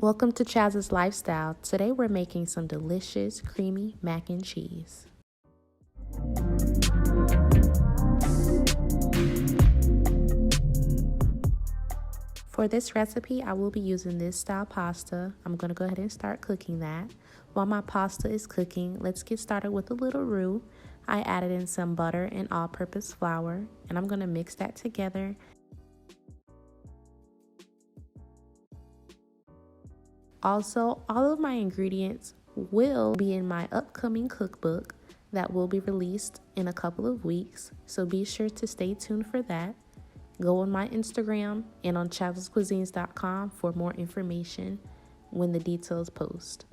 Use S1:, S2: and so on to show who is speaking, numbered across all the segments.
S1: Welcome to Chaz's Lifestyle. Today we're making some delicious creamy mac and cheese. For this recipe, I will be using this style pasta. I'm going to go ahead and start cooking that. While my pasta is cooking, let's get started with a little roux. I added in some butter and all-purpose flour, and I'm going to mix that together. Also, all of my ingredients will be in my upcoming cookbook that will be released in a couple of weeks, so be sure to stay tuned for that. Go on my Instagram and on tablespoons.com for more information when the details post.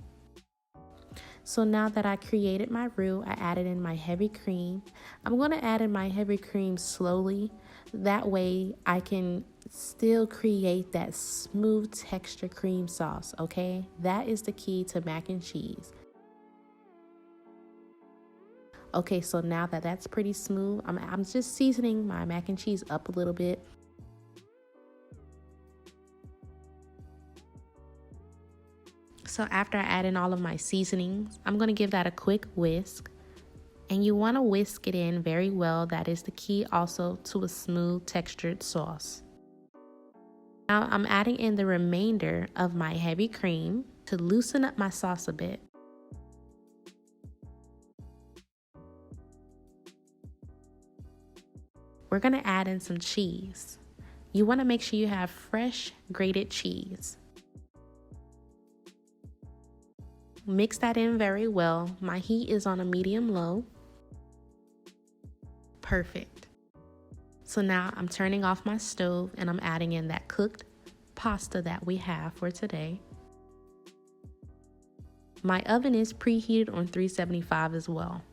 S1: So now that I created my roux, I added in my heavy cream. I'm going to add in my heavy cream slowly. That way I can still create that smooth texture cream sauce, okay? That is the key to mac and cheese. Okay, so now that that's pretty smooth, I'm just seasoning my mac and cheese up a little bit. So after I add in all of my seasonings, I'm going to give that a quick whisk. And you want to whisk it in very well. That is the key also to a smooth textured sauce. Now I'm adding in the remainder of my heavy cream to loosen up my sauce a bit. We're going to add in some cheese. You want to make sure you have fresh grated cheese. Mix that in very well. My heat is on a medium-low. Perfect. So now I'm turning off my stove and I'm adding in that cooked pasta that we have for today. My oven is preheated on 375 as well.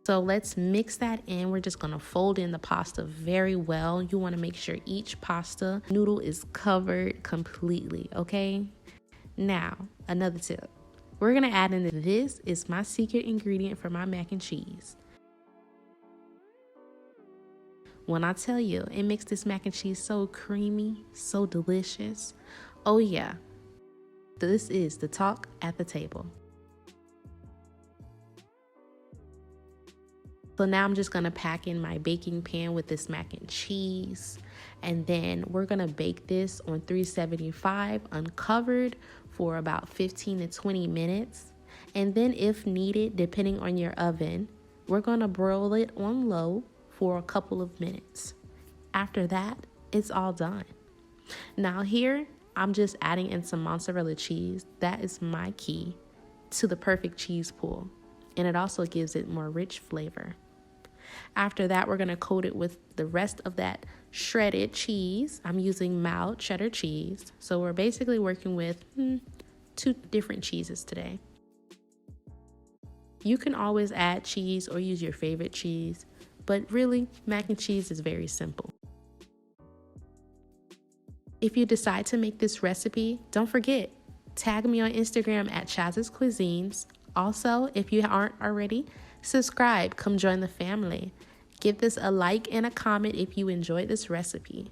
S1: So let's mix that in. We're just going to fold in the pasta very well. You want to make sure each pasta noodle is covered completely, okay? Now, another tip. We're going to add in this is my secret ingredient for my mac and cheese. When I tell you, it makes this mac and cheese so creamy, so delicious. Oh yeah, this is the talk at the table. So now I'm just going to pack in my baking pan with this mac and cheese. And then we're going to bake this on 375 uncovered for about 15 to 20 minutes. And then if needed, depending on your oven, we're going to broil it on low for a couple of minutes. After that, it's all done. Now here, I'm just adding in some mozzarella cheese. That is my key to the perfect cheese pool. And it also gives it more rich flavor. After that, we're going to coat it with the rest of that shredded cheese. I'm using mild cheddar cheese. So we're basically working with 2 different cheeses today. You can always add cheese or use your favorite cheese, but really, mac and cheese is very simple. If you decide to make this recipe, don't forget, tag me on Instagram at Chaz's Cuisines. Also, if you aren't already, subscribe, come join the family. Give this a like and a comment if you enjoyed this recipe.